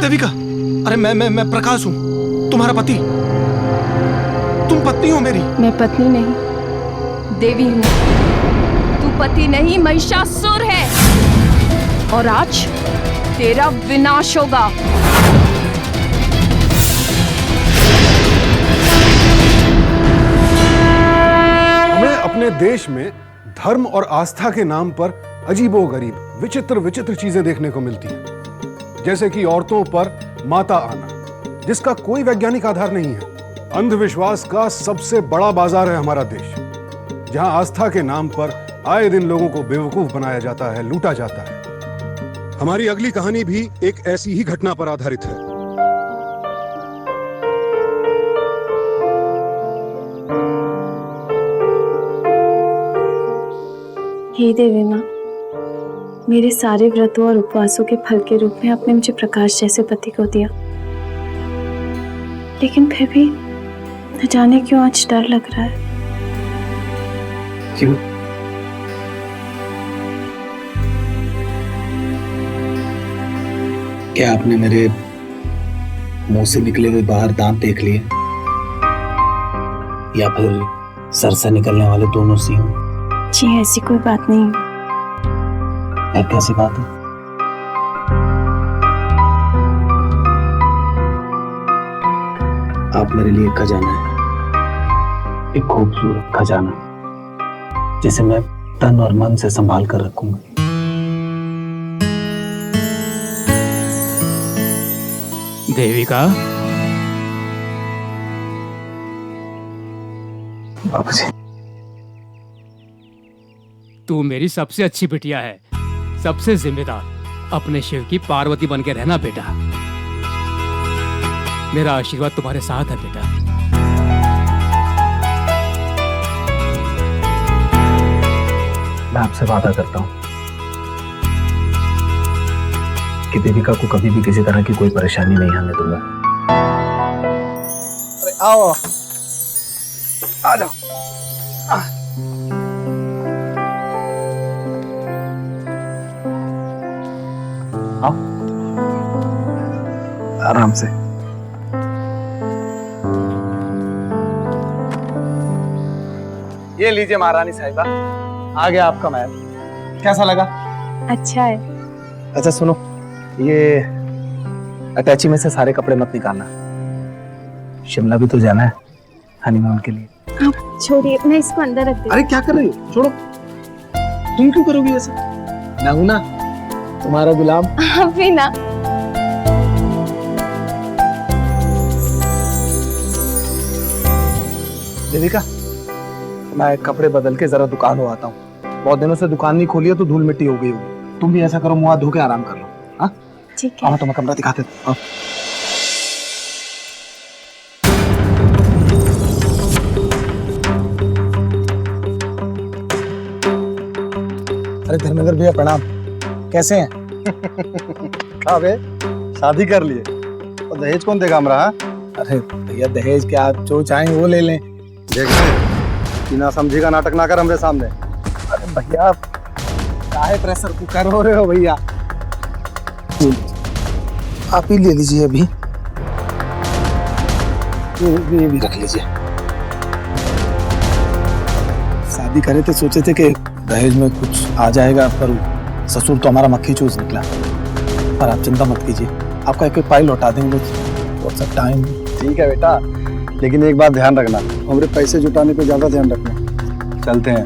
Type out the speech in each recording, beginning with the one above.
देविका, अरे मैं प्रकाश हूँ, तुम्हारा पति। तुम पत्नी हो मेरी। मैं पत्नी नहीं, देवी हूँ। तू पति नहीं, महिषासुर है। और आज तेरा विनाश होगा। हमें अपने देश में धर्म और आस्था के नाम पर अजीबोगरीब विचित्र विचित्र चीजें देखने को मिलती हैं, जैसे कि औरतों पर माता आना, जिसका कोई वैज्ञानिक आधार नहीं है। अंधविश्वास का सबसे बड़ा बाजार है हमारा देश, जहां आस्था के नाम पर आए दिन लोगों को बेवकूफ बनाया जाता है, लूटा जाता है। हमारी अगली कहानी भी एक ऐसी ही घटना पर आधारित है। हे देवी माँ, मेरे सारे व्रतों और उपवासों के फल के रूप में आपने मुझे प्रकाश जैसे पति को दिया, लेकिन फिर भी न जाने क्यों आज डर लग रहा है। क्यों? क्या आपने मेरे मुंह से निकले हुए बाहर दांत देख लिए, या फिर सर से निकलने वाले दोनों सींग? जी ऐसी कोई बात नहीं। ऐसी कैसी बात है? आप मेरे लिए खजाना है, एक खूबसूरत खजाना, जिसे मैं तन और मन से संभाल कर रखूंगा। देविका, बाबूजी, तू मेरी सबसे अच्छी बिटिया है, सबसे जिम्मेदार। अपने शिव की पार्वती बन के रहना बेटा। मेरा आशीर्वाद तुम्हारे साथ है बेटा। मैं आपसे वादा करता हूं कि देविका को कभी भी किसी तरह की कोई परेशानी नहीं आने दूंगा। अरे आओ, आ जाओ। आओ, आराम से। ये लीजिए महारानी साहिबा, आ गया आपका महल। कैसा लगा? अच्छा है। अच्छा सुनो, ये अटैची में से सारे कपड़े मत निकालना, शिमला भी तो जाना है हनीमून के लिए। आप छोड़िए, मैं इसको अंदर रख देती। अरे क्या कर रही हो? छोड़ो। तुम क्यों करोगी ऐसा? मैं हूं ना तुम्हारा गुलाम। आप भी ना। देविका, मैं कपड़े बदल के जरा दुकान हो आता हूँ। बहुत दिनों से दुकान नहीं खोली है तो धूल मिट्टी हो गई होगी। तुम भी ऐसा करो, मुंह हाथ धो के आराम कर लो। हाँ ठीक है। तुम्हें कमरा दिखाते। अरे धर्मेंद्र भैया प्रणाम, कैसे हैं? हाँ बे, शादी कर लिए और दहेज कौन देगा हमरा? अरे भैया दहेज क्या, आप जो चाहें वो ले लें। देख कि ना समझी का नाटक ना कर हमरे सामने। अरे भैया काहे प्रेशर कुकर हो रहे हो भैया? आप ही ले लीजिए अभी, ये भी रख लीजिए। शादी करे तो सोचे थे कि दहेज में कुछ आ जाएगा, पर ससुर तो हमारा मक्खी चूस निकला। पर आप चिंता मत कीजिए, आपका एक फाइल लौटा देंगे। बहुत सा टाइम। ठीक है बेटा, लेकिन एक बात ध्यान रखना, हमरे पैसे जुटाने पे ज्यादा ध्यान रखना। चलते हैं।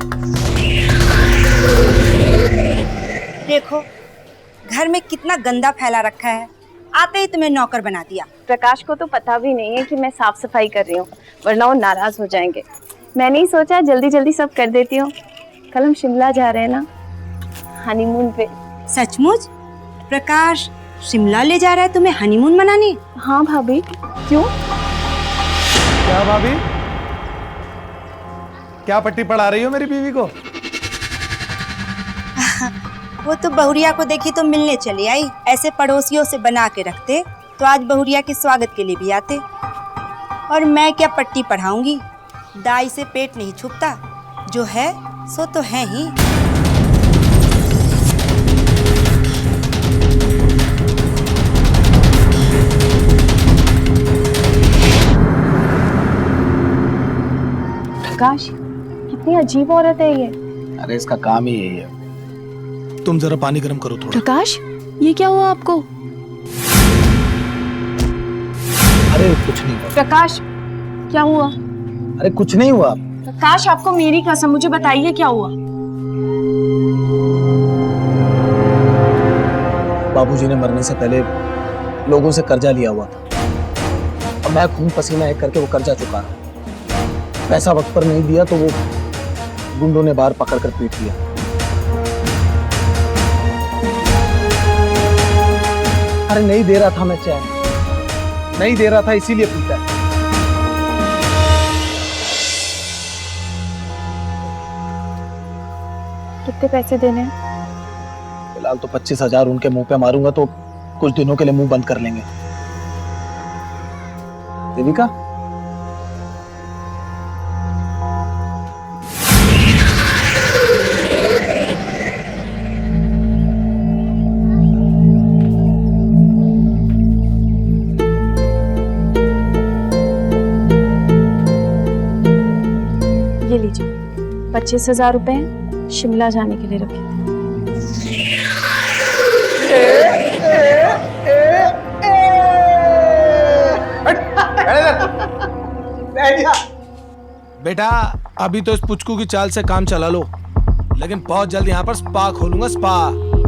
देखो घर में कितना गंदा फैला रखा है, आते ही तुम्हें नौकर बना दिया। प्रकाश को तो पता भी नहीं है कि मैं साफ सफाई कर रही हूँ, वरना वो नाराज हो जाएंगे। मैंने ही सोचा जल्दी जल्दी सब कर देती हूँ। कल हम शिमला जा रहे हैं ना, हनीमून पे। सचमुच? प्रकाश शिमला ले जा रहा है तुम्हें हनीमून मनाने? हाँ भाभी। क्यों? क्या भाभी, क्या पट्टी पढ़ा रही हो मेरी बीवी को? वो तो बहुरिया को देखी तो मिलने चली आई। ऐसे पड़ोसियों से बना के रखते तो आज बहुरिया के स्वागत के लिए भी आते। और मैं क्या पट्टी पढ़ाऊंगी, दाई से पेट नहीं छुपता, जो है सो तो है ही। प्रकाश, कितनी अजीब औरत है ये। अरे इसका काम ही यही है। तुम जरा पानी गर्म करो थोड़ा। प्रकाश, ये क्या हुआ आपको? अरे कुछ नहीं हुआ। प्रकाश, क्या हुआ? अरे कुछ नहीं हुआ। प्रकाश, आपको मेरी कसम, मुझे बताइए क्या हुआ? बाबूजी ने मरने से पहले लोगों से कर्जा लिया हुआ था और मैं खून पसीना एक करके वो कर्जा चुका रहा हूं। पैसा वक्त पर नहीं दिया तो वो गुंडों ने बाहर पकड़ कर पीट लिया। अरे नहीं दे रहा था मैं चैन, नहीं दे रहा था इसीलिए पीटा। कितने पैसे देने हैं? फिलहाल तो 25,000 उनके मुंह पे मारूंगा तो कुछ दिनों के लिए मुंह बंद कर लेंगे। देविका, ये लीजिए, 25,000 रुपए शिमला जाने के लिए रखे थे। बेटा, अभी तो इस पुचकू की चाल से काम चला लो, लेकिन बहुत जल्द यहाँ पर स्पा खोलूंगा, स्पा।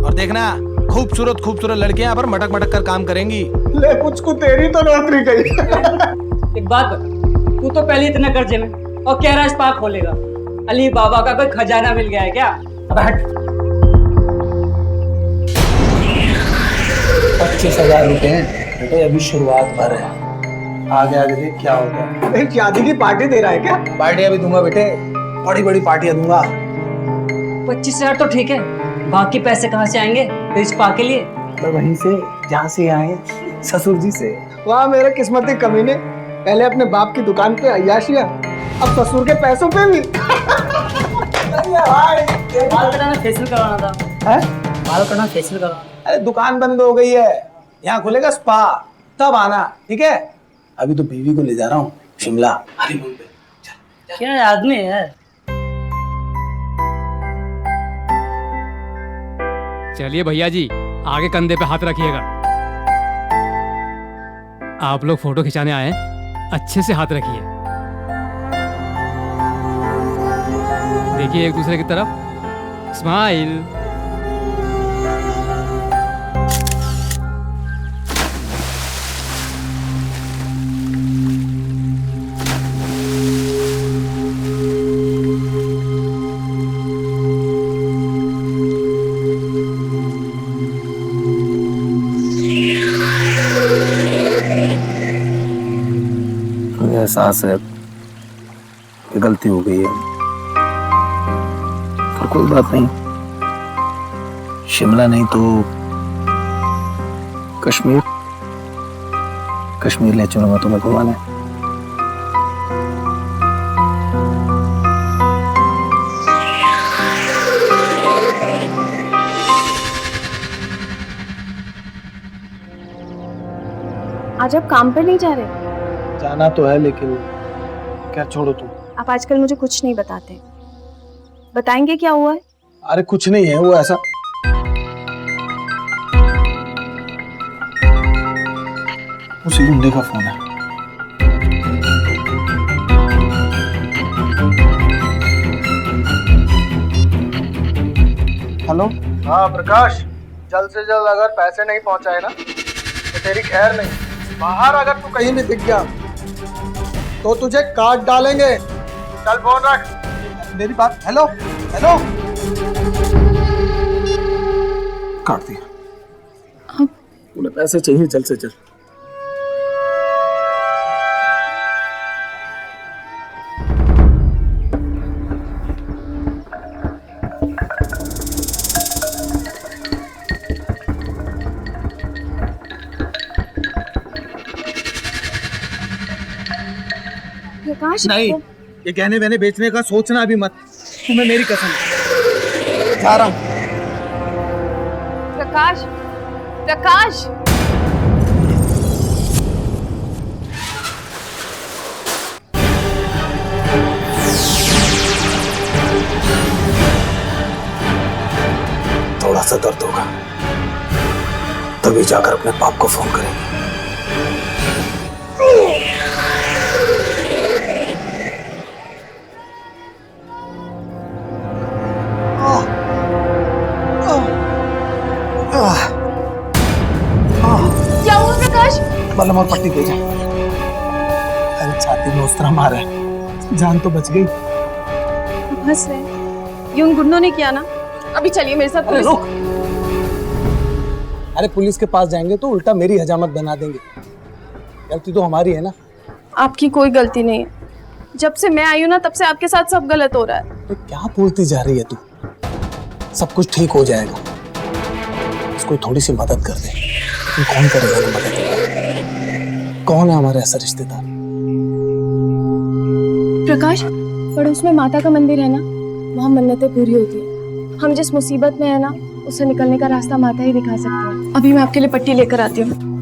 और देखना, खूबसूरत खूबसूरत लड़कियां यहाँ पर मटक मटक कर काम करेंगी। ले पुचकू, तेरी तो नौकरी गई। एक बात बता, तू तो पहले इतना कर्जे में और कह रहा है स्पा खोलेगा। अली बाबा का कोई खजाना मिल गया है क्या? अब हट। 25,000 रुपए बेटे अभी शुरुआत भर है, आगे आगे देख क्या होगा। एक शादी की पार्टी दे रहा है क्या? पार्टी अभी दूंगा बेटे, बड़ी बड़ी पार्टियां दूंगा। 25,000 तो ठीक है, बाकी पैसे कहाँ से आएंगे तो इस स्पा के लिए? तो वहीं से जहाँ से आए, ससुर जी से। वाह मेरे किस्मती कमीने, पहले अपने बाप की दुकान पे अय्याशिया, अब ससुर के पैसों पे भी। बाल कटाना फेशियल करवाना था। है? बाल कटाना फेशियल करवाना। अरे दुकान बंद हो गई है, यहाँ खुलेगा स्पा, तब आना, ठीक है? अभी तो बीवी को ले जा रहा हूँ शिमला हनीमून पे। क्या आदमी है। चलिए भैया जी, आगे कंधे पे हाथ रखिएगा। आप लोग फोटो खिंचाने आए हैं, अच्छे से हाथ रखिए। देखिए एक दूसरे की तरफ, स्माइल। मुझे एहसास है कि गलती हो गई है, पर कोई बात नहीं। शिमला नहीं तो कश्मीर, कश्मीर ले चलूंगा तुम्हें घुमाने। आज आप काम पर नहीं जा रहे? जाना तो है लेकिन क्या, छोड़ो तुम। आप आजकल मुझे कुछ नहीं बताते, बताएंगे क्या हुआ है? अरे कुछ नहीं है, वो ऐसा उसी गुंडे का फोन है। हेलो। हाँ प्रकाश, जल्द से जल्द अगर पैसे नहीं पहुंचाए ना तो तेरी खैर नहीं। बाहर अगर तू कहीं भी दिख गया तो तुझे काट डालेंगे। चल फोन रख। मेरी बात, हेलो हेलो। काट दिया। उन्हें पैसे चाहिए जल्द से जल्द। प्रकाश नहीं, ये गहने वहने बेचने का सोचना अभी मत। तुम्हें मेरी कसम, जा रहा हूँ। प्रकाश, प्रकाश। थोड़ा सा दर्द होगा, तभी जाकर अपने पाप को फोन करेंगे। क्या हुआ प्रकाश? बलम और पट्टी दे जाए। अरे छाती में उस तरह मारा है, जान तो बच गई। हंस रहे, ये उन गुंडों ने किया ना। अभी चलिए मेरे साथ पुलिस। अरे पुलिस के पास जाएंगे तो उल्टा मेरी हजामत बना देंगे। गलती तो हमारी है ना। आपकी कोई गलती नहीं है। जब से मैं आई हूँ ना, तब से आपके साथ सब गलत हो रहा है। तो क्या बोलती जा रही है तू? सब कुछ ठीक हो जाएगा, इसको थोड़ी सी मदद कर दे। तू कौन करेगा ना मदद? कौन है हमारे ऐसा रिश्तेदार? प्रकाश, पड़ोस में माता का मंदिर है ना, वहाँ मन्नतें पूरी होती है। हम जिस मुसीबत में है ना, उससे निकलने का रास्ता माता ही दिखा सकती है। अभी मैं आपके लिए पट्टी लेकर आती हूँ।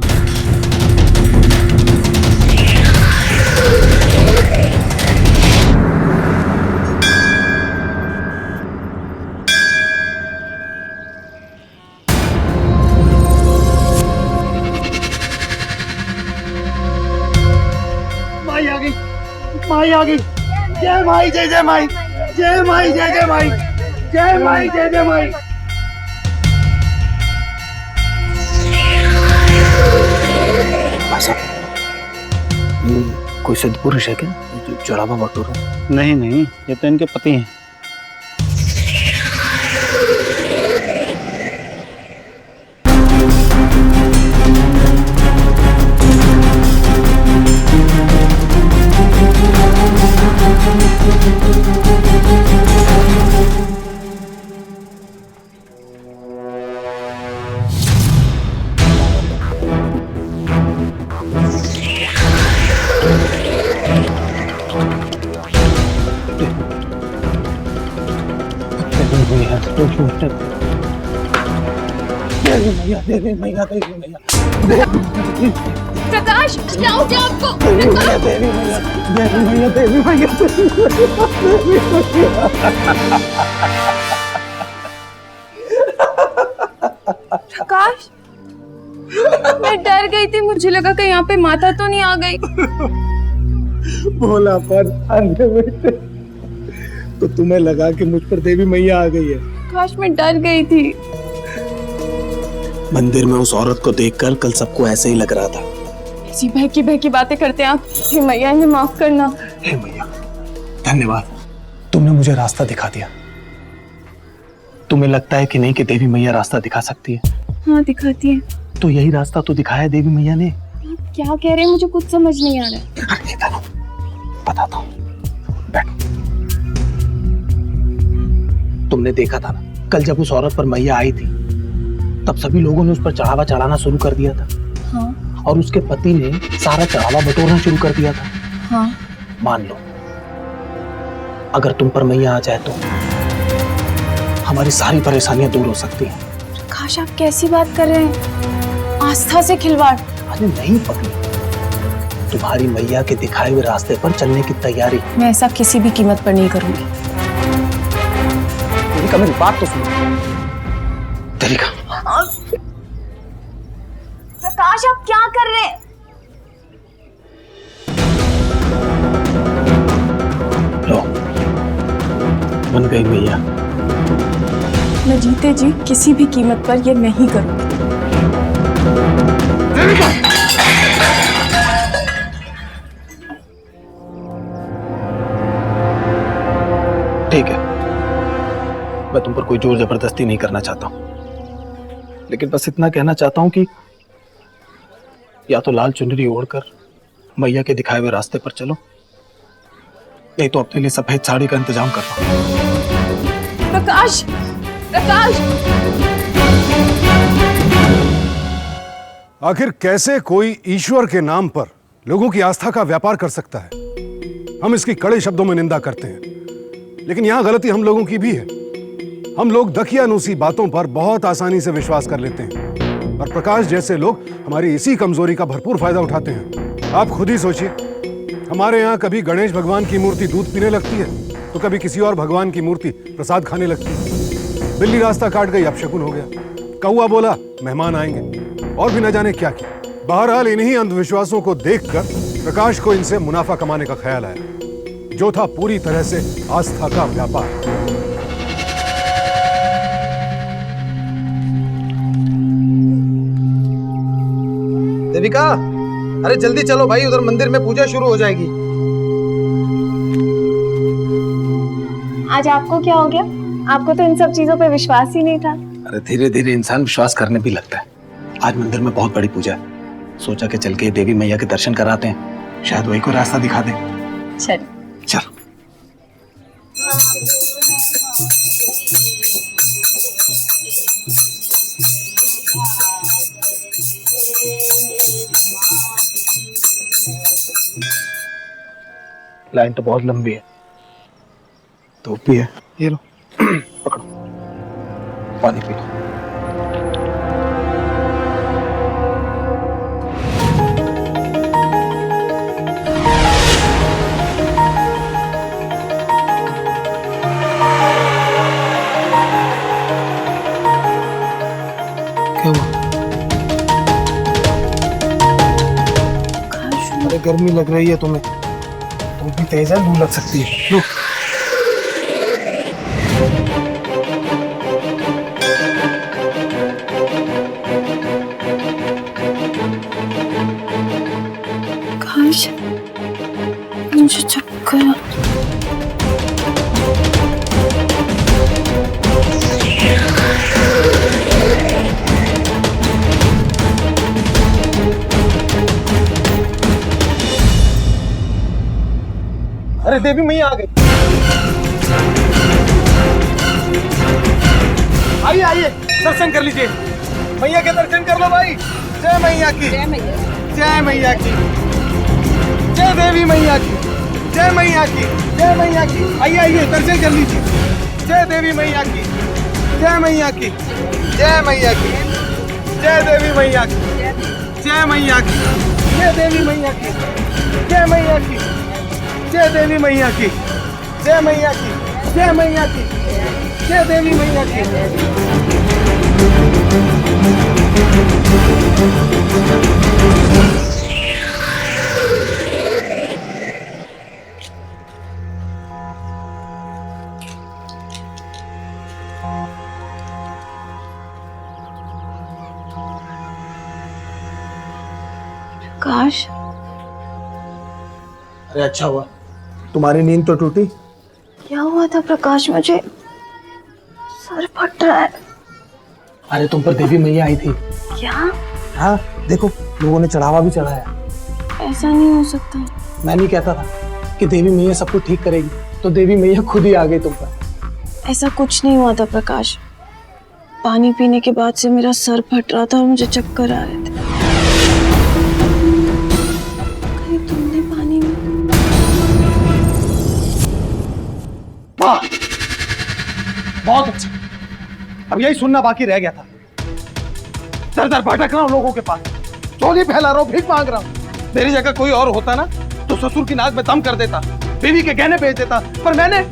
माई आ गई, माई आ गई। जय माई, जय जय माई, जय माई, जय जय माई, जय माई, जय जय माई। कोई सिद्ध पुरुष है क्या जो चढ़ावा बटोर है? नहीं नहीं, ये तो इनके पति हैं। प्रकाश, क्या हो गया आपको? प्रकाश, मैं डर गई थी। मुझे लगा कि यहाँ पे माता तो नहीं आ गई। बोला पर तो तुम्हें लगा कि मुझ पर देवी मैया आ गई है। काश, मैं डर गई थी। मंदिर में उस औरत को देखकर कल सबको ऐसे ही लग रहा था। ऐसी बहकी बहकी बातें करते हैं आप। हे मैया, इन्हें माफ करना। हे मैया, धन्यवाद, तुमने मुझे रास्ता दिखा दिया। तुम्हें लगता है कि नहीं कि देवी मैया रास्ता दिखा सकती है? हाँ, दिखाती है। तो यही रास्ता तो दिखाया देवी मैया ने। आप क्या कह रहे हैं? मुझे कुछ समझ नहीं आ रहा है। बताता हूँ, बैठो। तुमने देखा था ना, कल जब उस औरत पर मैया आई थी, तब सभी लोगों ने उस पर चढ़ावा चढ़ाना शुरू कर दिया था। हाँ। और उसके पति ने सारा चढ़ावा बटोरना शुरू कर दिया था। हाँ। मान लो, अगर तुम पर मैया आ जाए तो हमारी सारी परेशानियां दूर हो सकती हैं। प्रकाश, आप कैसी बात कर रहे हैं? आस्था से खिलवाड़? अरे नहीं पगली, तुम्हारी मैया के दिखाए हुए रास्ते पर चलने की तैयारी। मैं ऐसा किसी भी कीमत पर नहीं करूंगी। मेरी बात तो सुनो। तरीका। प्रकाश, आप क्या कर रहे हैं? लो, बन गई मैया। मैं जीते जी किसी भी कीमत पर ये नहीं करूंगी। ठीक है, मैं तुम पर कोई जोर जबरदस्ती नहीं करना चाहता हूं, लेकिन बस इतना कहना चाहता हूं कि या तो लाल चुनरी ओढ़कर मैया के दिखाए हुए रास्ते पर चलो, नहीं तो अपने लिए सफेद साड़ी का इंतजाम कर लो। प्रकाश, प्रकाश! आखिर कैसे कोई ईश्वर के नाम पर लोगों की आस्था का व्यापार कर सकता है? हम इसकी कड़े शब्दों में निंदा करते हैं, लेकिन यहां गलती हम लोगों की भी है। हम लोग दकियानूसी बातों पर बहुत आसानी से विश्वास कर लेते हैं और प्रकाश जैसे लोग हमारी इसी कमजोरी का भरपूर फायदा उठाते हैं। आप खुद ही सोचिए, हमारे यहाँ कभी गणेश भगवान की मूर्ति दूध पीने लगती है तो कभी किसी और भगवान की मूर्ति प्रसाद खाने लगती है। बिल्ली रास्ता काट गई, अपशकुन हो गया। कौआ बोला मेहमान आएंगे, और भी न जाने क्या किया। बहरहाल इन्हीं अंधविश्वासों को देखकर प्रकाश को इनसे मुनाफा कमाने का ख्याल आया, जो था पूरी तरह से आस्था का व्यापार। देविका, अरे जल्दी चलो भाई, उधर मंदिर में पूजा शुरू हो जाएगी। आज आपको क्या हो गया? आपको तो इन सब चीजों पे विश्वास ही नहीं था। अरे धीरे धीरे इंसान विश्वास करने भी लगता है। आज मंदिर में बहुत बड़ी पूजा है, सोचा कि चल के देवी मैया के दर्शन कराते हैं, शायद वही कोई रास्ता दिखा दे। चल चल। लाइन तो बहुत लंबी है, धूप भी है। ये लो पकड़ो, पानी पी लो। क्या हुआ? अरे गर्मी लग रही है तुम्हें, धूप भी तेज है, लू लग सकती है। लो। काश मुझे चक्कर। अरे देवी मैया आ गई। आइए आइए, दर्शन कर लीजिए। मैया के दर्शन कर लो भाई। जय मैया की, जय मैया, जय मैया की, जय देवी मैया की, जय मैया की, जय मैया की। आइए आइए, दर्शन कर लीजिए। जय देवी मैया की, जय मैया की, जय मैया की, जय देवी मैया की, जय मैया की, जय देवी मैया की, जय मैया की, जय देवी मैया की, जय मैया की, जय मैया की, जय देवी मैया की। काश। अरे अच्छा हुआ, तुम्हारी नींद तो टूटी। क्या हुआ था प्रकाश? मुझे सर फट रहा है। अरे तुम पर देवी मैया आई थी। क्या? हाँ देखो, लोगों ने चढ़ावा भी चढ़ाया। ऐसा नहीं हो सकता। मैं नहीं कहता था कि देवी मैया सब कुछ ठीक करेगी, तो देवी मैया खुद ही आ गई तुम पर। ऐसा कुछ नहीं हुआ था प्रकाश। पानी पीने के बाद से मेरा सर फट रहा था और मुझे चक्कर आ रहे थे। कहीं तुमने पानी में? वाह, बहुत अच्छा। अब यही सुनना बाकी रह गया था। दर दर भटक रहा हूं लोगों के पास, चोली फैला रहा हूं, भीख मांग रहा हूं। मेरी जगह कोई और होता ना तो ससुर की नाक में दम कर देता, बीवी के गहने बेच देता, पर मैंने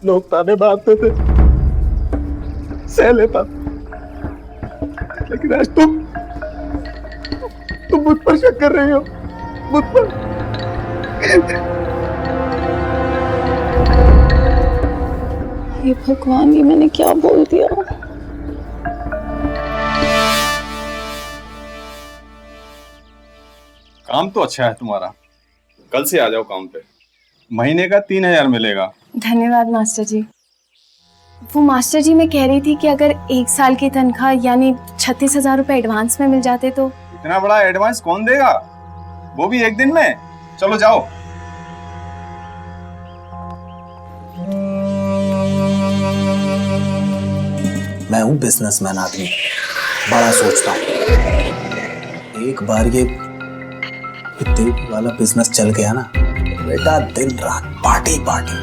लोग ताने मारते थे, सह लेता, लेकिन आज तुम मुझ पर शक कर रही हो, मुझ पर। ये भगवान, ये मैंने क्या बोल दिया? काम तो अच्छा है तुम्हारा, कल से आ जाओ काम पे। महीने का 3000 मिलेगा। धन्यवाद मास्टर जी। वो मास्टर जी, मैं कह रही थी कि अगर 1 साल की तनख्वाह यानी 36,000 रुपए एडवांस में मिल जाते तो। इतना बड़ा एडवांस कौन देगा, वो भी एक दिन में? चलो जाओ। मैं हूं बिजनेसमैन आदमी, बड़ा सोचता हूं। एक बार ये देवी वाला बिजनेस चल गया ना बेटा, दिन रात पार्टी पार्टी।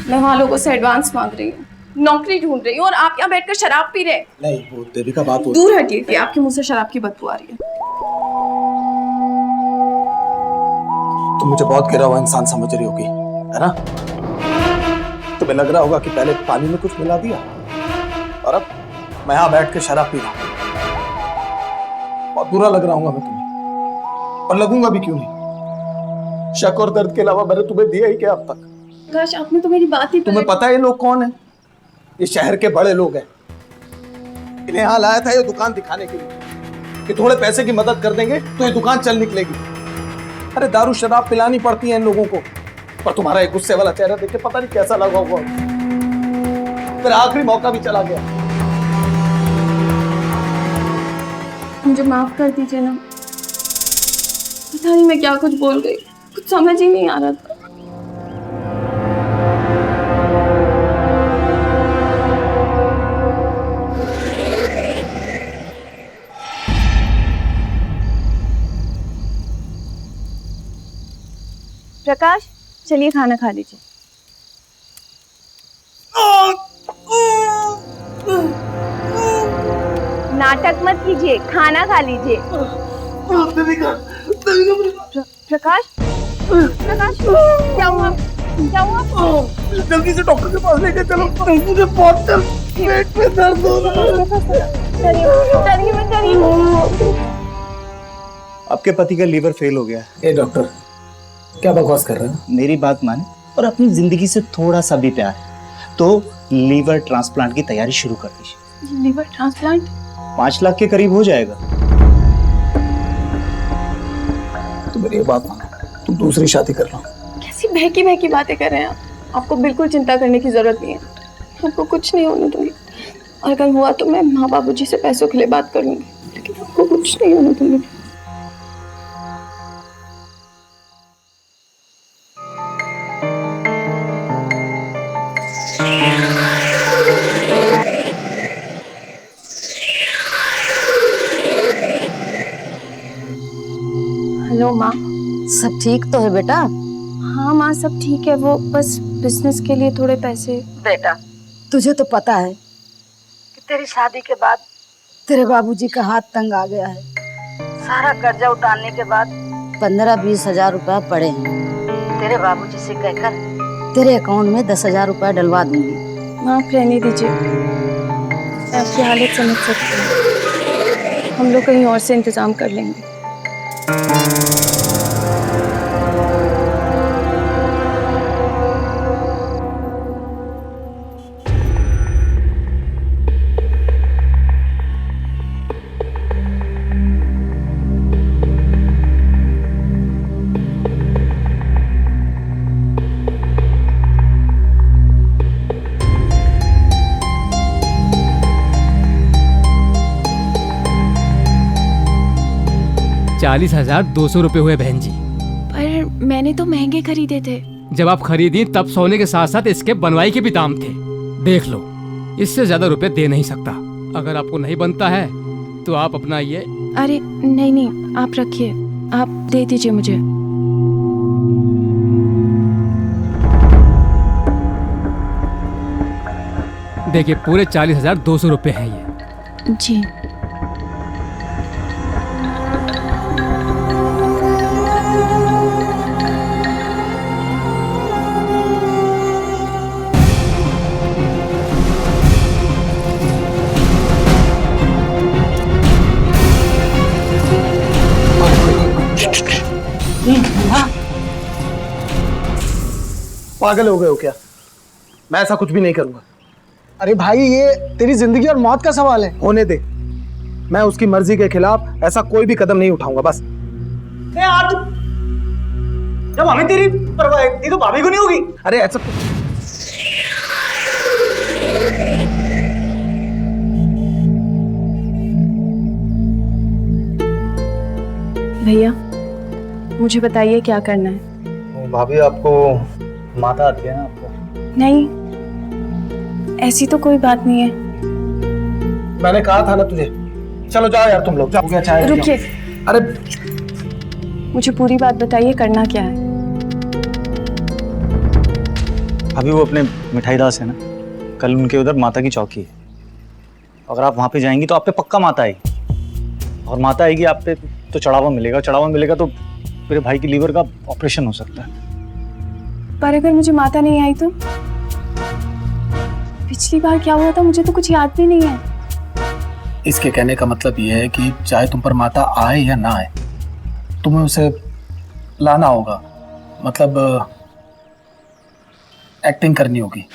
मैं वहाँ लोगों से एडवांस मांग रही हूँ, नौकरी ढूंढ रही हूँ, और आप यहाँ बैठकर शराब पी रहे हैं। नहीं, वो देविका बात हो। दूर हटिए कि आपके मुंह से शराब की बदबू आ रही है। तुम मुझे बहुत गिरा हुआ इंसान समझ रही होगी, है ना? तुम्हें लग रहा होगा कि पहले पानी में कुछ मिला दिया और अब मैं यहाँ बैठ के शराब पी रहा हूँ। बहुत बुरा लग रहा हूँ मैं तुम्हें, और लगूंगा भी क्यों नहीं। शक और दर्द के अलावा मैंने तुम्हें दिया ही क्या अब तक? काश आपने तो मेरी बात ही। तुम्हें पता है ये लोग कौन है? ये शहर के बड़े लोग हैं। इन्हें यहाँ लाया था ये दुकान दिखाने के लिए कि थोड़े पैसे की मदद कर देंगे तो ये दुकान चल निकलेगी। अरे दारू शराब पिलानी पड़ती है इन लोगों को, पर तुम्हारा एक गुस्से वाला चेहरा देख के पता नहीं कैसा लगा होगा। फिर आखिरी मौका भी चला गया। मुझे माफ कर दीजिए ना, पता नहीं मैं क्या कुछ बोल गई, कुछ समझ ही नहीं आ रहा था। प्रकाश, चलिए खाना खा लीजिए। नाटक मत कीजिए, खाना खा लीजिए। प्रकाश, प्रकाश, क्या हुआ? क्या हुआ? जल्दी से डॉक्टर के पास लेके चलो, मुझे बहुत पेट में दर्द हो रहा है। आपके पति का लीवर फेल हो गया है। ए डॉक्टर, क्या बकवास कर रहे हैं? मेरी बात माने और अपनी जिंदगी से थोड़ा सा भी प्यार है तो लीवर ट्रांसप्लांट की तैयारी शुरू कर दीजिए। Liver transplant? 5 लाख के करीब हो जाएगा। तुम मेरी बात मानो, तुम दूसरी शादी कर लो। कैसी बहकी बहकी बातें कर रहे हैं आप? आपको बिल्कुल चिंता करने की जरूरत नहीं है, आपको कुछ नहीं होने दूंगी। और अगर हुआ तो मैं माँ बाबूजी से पैसों के लिए बात करूंगी, लेकिन आपको कुछ नहीं होने दूंगी। हेलो माँ। सब ठीक तो है बेटा? हाँ माँ, सब ठीक है, वो बस बिजनेस के लिए थोड़े पैसे। बेटा, तुझे तो पता है कि तेरी शादी के बाद तेरे बाबूजी का हाथ तंग आ गया है। सारा कर्जा उतारने के बाद 15-20 हजार रुपया पड़े हैं। तेरे बाबूजी से कहकर तेरे अकाउंट में 10,000 रुपया डलवा दूंगी। माँ, आप रहने दीजिए, मैं आपकी हालत समझ सकती हूँ। हम लोग कहीं और से इंतजाम कर लेंगे। ₹40,200 हुए बहन जी। पर मैंने तो महंगे खरीदे थे। जब आप खरीदी तब सोने के साथ साथ इसके बनवाई के भी दाम थे। देख लो, इससे ज्यादा रुपए दे नहीं सकता। अगर आपको नहीं बनता है तो आप अपना ये। अरे नहीं नहीं, आप रखिए, आप दे दीजिए मुझे। देखिए, पूरे ₹40,200 हैं ये। जी। पागल हो गए हो क्या? मैं ऐसा कुछ भी नहीं करूंगा। अरे भाई, ये तेरी जिंदगी और मौत का सवाल है। होने दे, मैं उसकी मर्जी के खिलाफ ऐसा कोई भी कदम नहीं उठाऊंगा। बस यार, जब हमें तेरी परवाह है तो भाभी को नहीं होगी? अरे ऐसा भैया, मुझे बताइए क्या करना है। भाभी, आपको माता आती है ना? आपको नहीं, ऐसी तो कोई बात नहीं है। मैंने कहा था ना तुझे। चलो जाओ यार, तुम लोग जाओ। क्या चाहे रुकिए, अरे मुझे पूरी बात बताइए, करना क्या है। अभी वो अपने मिठाई दास है ना, कल उनके उधर माता की चौकी है। अगर आप वहां पे जाएंगी तो आप पे पक्का माता आएगी, और माता आएगी आप पे तो चढ़ावा मिलेगा। चढ़ावा मिलेगा तो मेरे भाई की लीवर का ऑपरेशन हो सकता है। पर अगर मुझे माता नहीं आई तो? पिछली बार क्या हुआ था मुझे तो कुछ याद भी नहीं है। इसके कहने का मतलब ये है कि चाहे तुम पर माता आए या ना आए, तुम्हें उसे लाना होगा। मतलब एक्टिंग करनी होगी।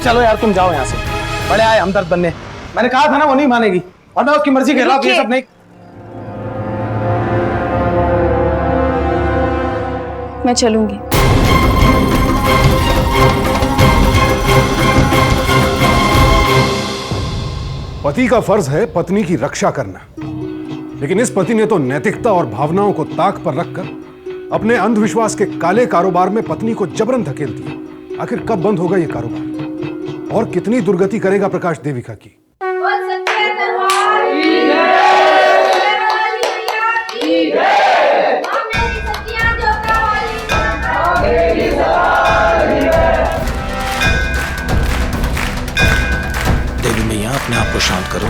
चलो यार, तुम जाओ यहाँ से। बड़े आए हमदर्द बनने। मैंने कहा था ना, वो नहीं मानेगी, वरना उसकी मर्जी के खिलाफ ये सब नहीं। मैं चलूंगी। पति का फर्ज है पत्नी की रक्षा करना, लेकिन इस पति ने तो नैतिकता और भावनाओं को ताक पर रखकर अपने अंधविश्वास के काले कारोबार में पत्नी को जबरन धकेल दिया। आखिर कब बंद होगा ये कारोबार, और कितनी दुर्गति करेगा प्रकाश देविका की? देवी मैया, अपने आप को शांत करो।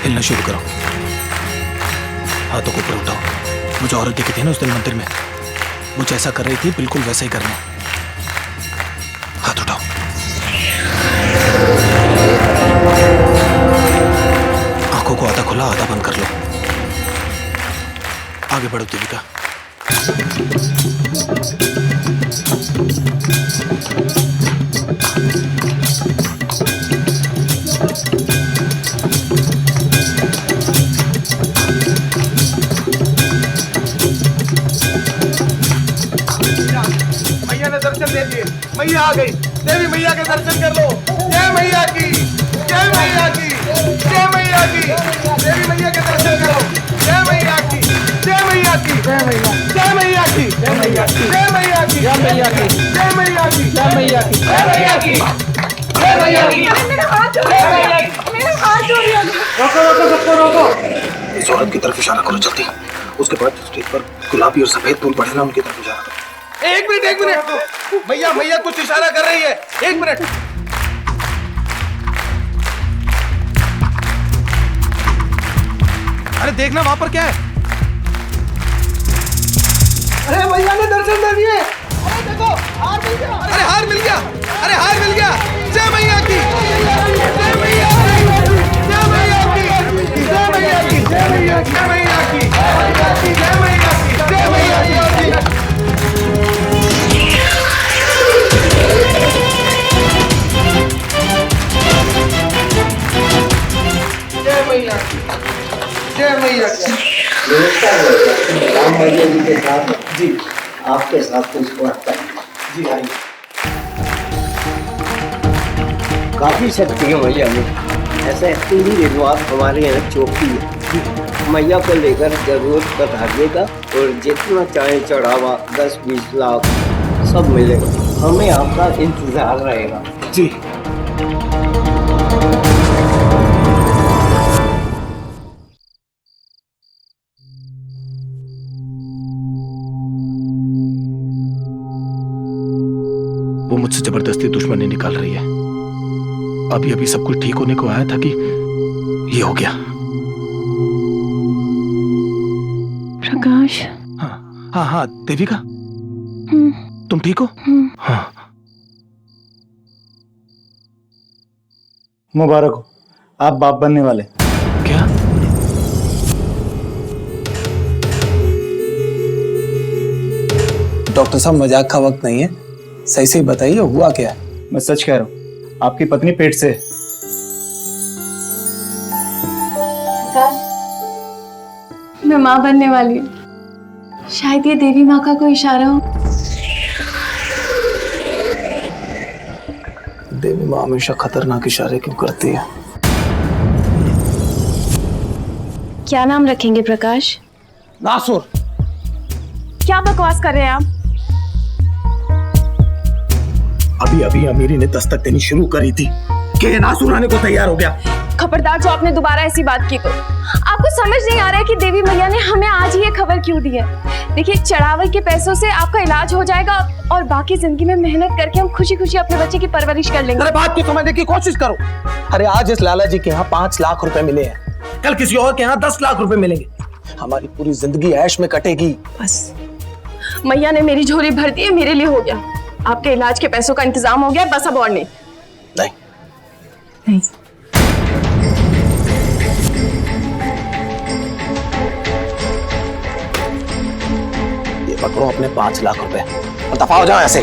हिलना शुरू करो। हाथों को ऊपर उठाओ। मुझे औरत दिखी थी ना उस दिन मंदिर में, वो जैसा कर रही थी बिल्कुल वैसा ही करना। हाथ उठाओ। आंखों को आधा खुला आधा बंद कर लो। आगे बढ़ो देविका। मैया ने दर्शन दे दिए। मैया आ गई। देवी मैया के दर्शन कर लो। जय मैया की, जय मैया की, जय मैया की। देवी मैया के दर्शन करो। जय मैया की, जय मैया की, जय मैया, जय मैया की, जय मैया की, जय मैया की, जय मैया की, जय मैया की, जय मैया की, जय मैया की, जय मैया की। मेरे हाथ जोड़ रही है, मेरे हाथ जोड़ रही है। रोको रोको, सबको रोको। इस औरत की तरफ इशारा करो जल्दी। उसके बाद स्टेज पर गुलाबी और सफेद फूल पड़े ना, उनकी तरफ इशारा करो। एक मिनट, एक मिनट। मैया मैया कुछ इशारा कर रही है। एक मिनट। अरे देखना वहां पर क्या है। अरे भैया ने दर्शन दे दिए। अरे देखो, हार मिल गया। अरे हार मिल गया। अरे हार मिल गया। जय मैया की, जय मैया की, जय मैया की, जय मैया की, जय मैया की, जय मैया की, जय मैया की, जय मैया की। जय मैया की, जय मैया की। राम मैया जी के साथ जी, आपके साथ कुछ बात करनी जी आइए। काफी शक्ति है मैया में। ऐसे पूरी रिजवात हमारे यहाँ चौकी है। मैया को लेकर जरूरत बताइएगा, और जितना चाहे चढ़ावा 10-20 लाख सब मिलेगा। हमें आपका इंतजार रहेगा। जी। वो मुझसे जबरदस्ती दुश्मनी निकाल रही है। अभी अभी सब कुछ ठीक होने को आया था कि ये हो गया। प्रकाश। हाँ हाँ हाँ देविका, तुम ठीक हो? हाँ। मुबारक हो, आप बाप बनने वाले। क्या? डॉक्टर साहब मजाक का वक्त नहीं है, सही सही बताइए हुआ क्या है? मैं सच कह रहा हूँ, आपकी पत्नी पेट से है। मैं माँ बनने वाली हूँ। शायद ये देवी माँ का कोई इशारा हो। देवी माँ हमेशा खतरनाक इशारे क्यों करती है? क्या नाम रखेंगे प्रकाश? नासुर। क्या बकवास कर रहे हैं आप? अभी अभी अमीरी ने दस्तक देनी शुरू करी थी कि ये नासुर आने को तैयार हो गया। खबरदार जो आपने दोबारा ऐसी बात की तो। आपको समझ नहीं आ रहा है कि देवी मैया ने हमें आज ही ये खबर क्यों दी है। देखिए, चढ़ावे के पैसों से आपका इलाज हो जाएगा और बाकी जिंदगी में मेहनत करके हम खुशी खुशी अपने बच्चे की परवरिश कर लेंगे। अरे बात को समझने की कोशिश करो। अरे आज इस लाला जी के यहाँ 5 लाख रुपए मिले हैं, कल किसी और के यहाँ 10 लाख रुपए मिलेंगे। हमारी पूरी जिंदगी ऐश में कटेगी। बस मैया ने मेरी झोली भर दी है, मेरे लिए हो गया। आपके इलाज के पैसों का इंतजाम हो गया, बस अब और नहीं। नहीं। ये पकड़ो अपने 5 लाख रुपए और दफा हो जाओ ऐसे।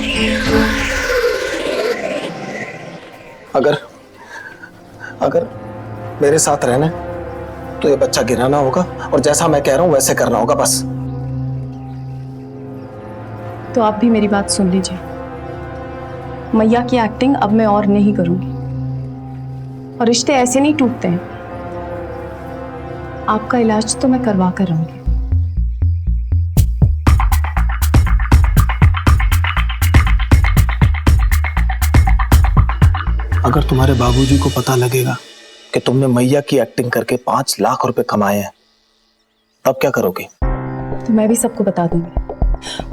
अगर मेरे साथ रहना है तो ये बच्चा गिराना होगा और जैसा मैं कह रहा हूं वैसे करना होगा बस। तो आप भी मेरी बात सुन लीजिए। मैया की एक्टिंग अब मैं और नहीं करूंगी और रिश्ते ऐसे नहीं टूटते हैं। आपका इलाज तो मैं करवा कर रहूंगी। अगर तुम्हारे बाबूजी को पता लगेगा कि तुमने मैया की एक्टिंग करके 5 लाख रुपए कमाए हैं, तब क्या करोगे? तो मैं भी सबको बता दूंगी।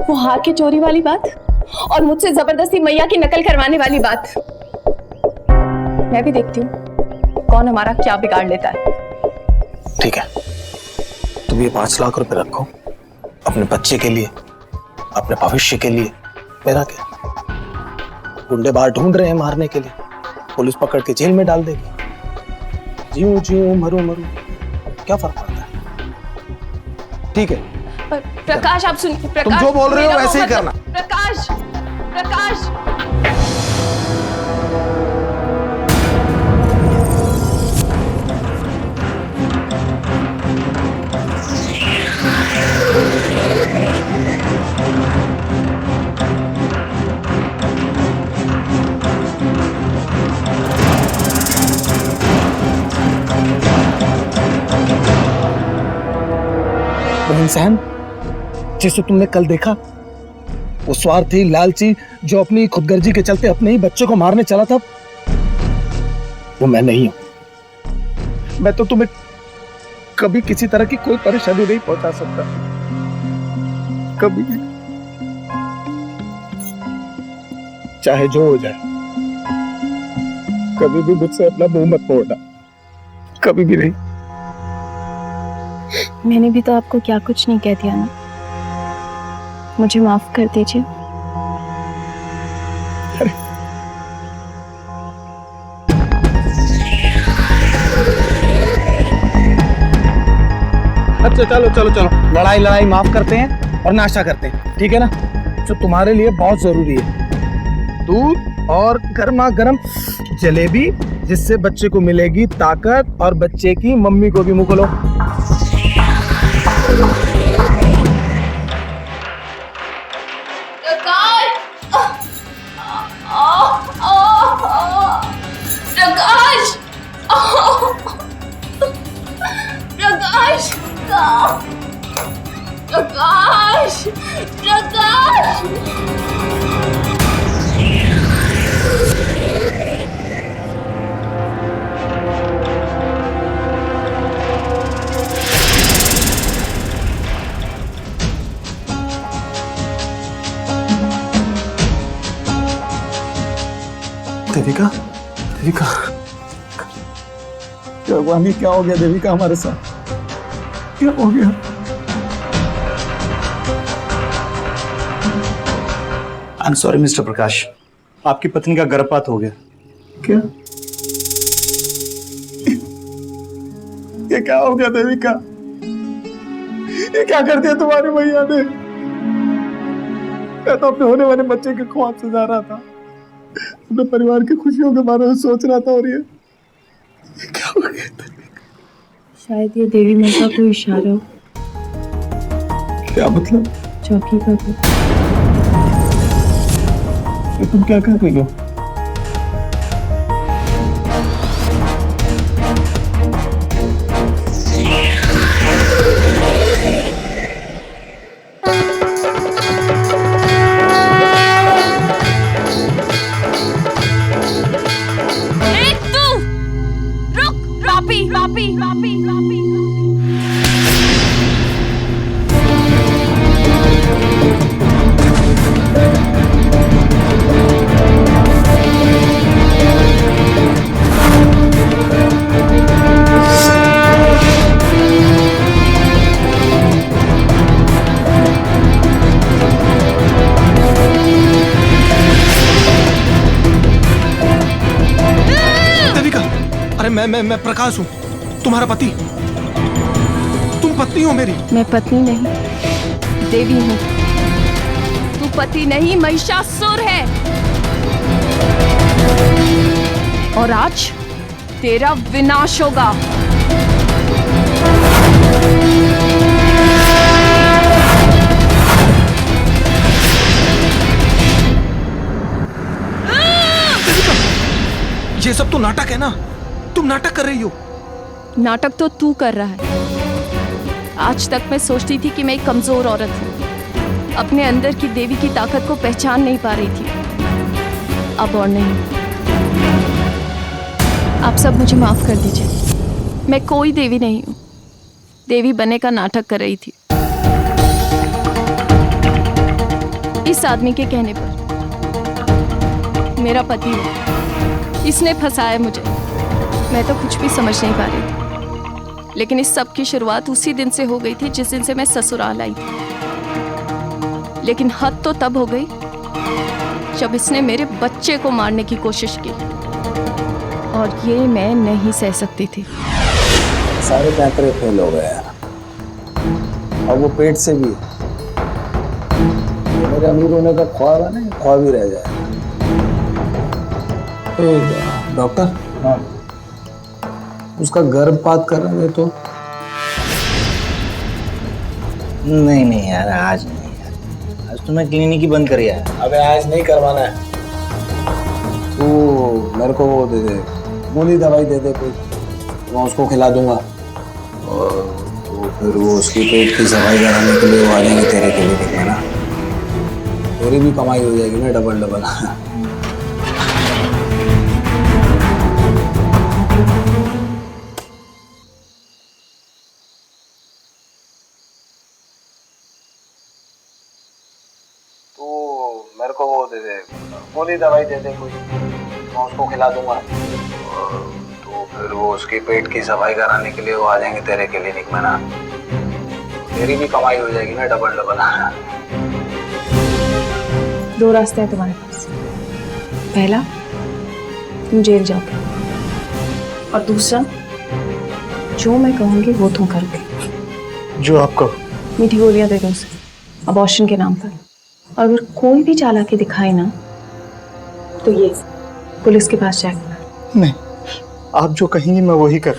वो हार के चोरी वाली बात और मुझसे जबरदस्ती मैया की नकल करवाने वाली बात। मैं भी देखती हूँ कौन हमारा क्या बिगाड़ लेता है। ठीक है, तुम ये 5 लाख रुपए रखो अपने बच्चे के लिए, अपने भविष्य के लिए। मेरा क्या, गुंडे बाहर ढूंढ रहे हैं मारने के लिए, पुलिस पकड़ के जेल में डाल देगी। जीऊं जीऊं मरूं मरूं, क्या फर्क पड़ता है? ठीक है। पर प्रकाश आप सुनिए। प्रकाश, तुम जो बोल रहे हो वैसे ही करना। प्रकाश, प्रकाश। इंसान जिसे तुमने कल देखा, वो स्वार्थी लालची जो अपनी खुदगर्जी के चलते अपने ही बच्चों को मारने चला था, वो मैं नहीं हूं। मैं तो तुम्हें कभी किसी तरह की कोई परेशानी नहीं पहुंचा सकता, कभी भी, चाहे जो हो जाए। कभी भी मुझसे अपना मुंह मत मोड़ना, कभी भी नहीं। मैंने भी तो आपको क्या कुछ नहीं कह दिया ना। मुझे माफ कर दीजिए। अच्छा चलो चलो चलो, लड़ाई माफ करते हैं और नाश्ता करते हैं, ठीक है ना? जो तुम्हारे लिए बहुत जरूरी है, दूध और गर्मा गर्म जलेबी, जिससे बच्चे को मिलेगी ताकत और बच्चे की मम्मी को भी। मुँह खोलो। देविका, देविका, भगवान ये क्या हो गया देविका हमारे साथ? क्या हो गया? आई एम सॉरी मिस्टर प्रकाश, आपकी पत्नी का गर्भपात हो गया। क्या? ये क्या हो गया देविका? ये क्या कर दिया तुम्हारी मैया ने? मैं तो अपने होने वाले बच्चे के ख्वाब सजा रहा था, अपने परिवार की खुशियों के बारे में सोच रहा था, और ये क्या हो गया? शायद ये देवी माँ का कोई इशारा हो। क्या मतलब? चौकी का तो। ये तुम क्या कर रही हो? मैं प्रकाश हूँ, तुम्हारा पति। तुम पत्नी हो मेरी? मैं पत्नी नहीं, देवी हूँ। तू पति नहीं, महिषासुर है। और आज तेरा विनाश होगा। ये सब तो नाटक है ना? तुम नाटक कर रही हो। नाटक तो तू कर रहा है। आज तक मैं सोचती थी कि मैं एक कमजोर औरत हूँ, अपने अंदर की देवी की ताकत को पहचान नहीं पा रही थी। अब और नहीं। आप सब मुझे माफ कर दीजिए। मैं कोई देवी नहीं हूँ, देवी बनने का नाटक कर रही थी। इस आदमी के कहने पर, मेरा पति है, इसने फंसाया मुझे। मैं तो कुछ भी समझ नहीं पा रही थी, लेकिन इस सब की शुरुआत उसी दिन से हो गई थी जिस दिन से मैं ससुराल आई थी। लेकिन हद तो तब हो गई जब इसने मेरे बच्चे को मारने की कोशिश की, और ये मैं नहीं सह सकती थी। सारे पैंतरे फेल हो गए यार, और वो पेट से भी। मेरे अमीर होने का ख्वाब है ना, ख्वाब ही रह जाए। डॉक्टर, हाँ, उसका गर्भपात कर रहे हैं तो? नहीं यार, आज नहीं यार, आज तो मैं क्लिनिक ही बंद कर यार। अबे आज नहीं करवाना है। तू मेरे को वो दे दे, गोली दवाई दे दे कोई, मैं उसको खिला दूंगा। और तो फिर वो उसकी पेट की सफाई कराने के लिए वो आ जाएंगे तेरे क्लिनिक में ना। तेरी भी कमाई हो जाएगी ना, डबल डबल। मेरे को वो दे दे, गोली दवाई दे दे कोई, मैं उसको खिला दूंगा। तो फिर वो उसकी पेट की सफाई कराने के लिए वो आ जाएंगे तेरे क्लिनिक में ना। तेरी भी कमाई हो जाएगी ना, डबल डबल। दो रास्ते हैं तुम्हारे पास। पहला, तुम जेल जाओगे, और दूसरा, जो मैं कहूँगी वो तुम करोगे। जो आप कहो। मीठी गोलियां दे दो उसे, अबॉर्शन के नाम पर। और अगर कोई भी चालाकी दिखाए ना, तो ये पुलिस के पास जाएगा। नहीं, आप जो कहेंगी मैं वही कर।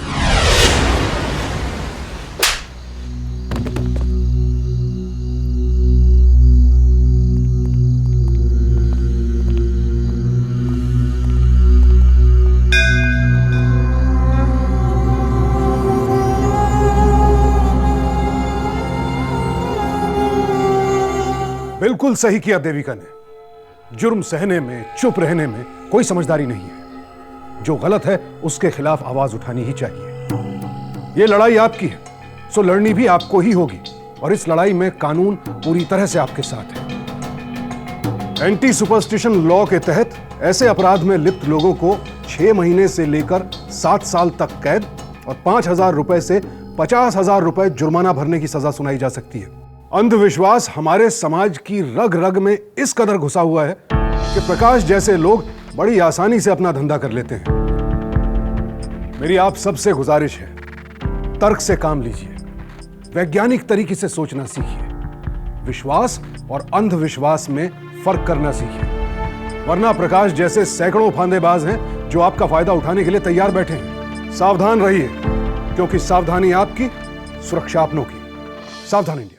बिल्कुल सही किया देविका ने। जुर्म सहने में, चुप रहने में कोई समझदारी नहीं है। जो गलत है उसके खिलाफ आवाज उठानी ही चाहिए। ये लड़ाई आपकी है, सो लड़नी भी आपको ही होगी, और इस लड़ाई में कानून पूरी तरह से आपके साथ है। एंटी सुपरस्टिशन लॉ के तहत ऐसे अपराध में लिप्त लोगों को 6 महीने से लेकर 7 साल तक कैद और 5,000 रुपए से 50,000 रुपए जुर्माना भरने की सजा सुनाई जा सकती है। अंधविश्वास हमारे समाज की रग रग में इस कदर घुसा हुआ है कि प्रकाश जैसे लोग बड़ी आसानी से अपना धंधा कर लेते हैं। मेरी आप सबसे गुजारिश है, तर्क से काम लीजिए, वैज्ञानिक तरीके से सोचना सीखिए, विश्वास और अंधविश्वास में फर्क करना सीखिए, वरना प्रकाश जैसे सैकड़ों फांदेबाज हैं जो आपका फायदा उठाने के लिए तैयार बैठे हैं। सावधान रहिए, क्योंकि सावधानी आपकी, सुरक्षा अपनों की। सावधान इंडिया।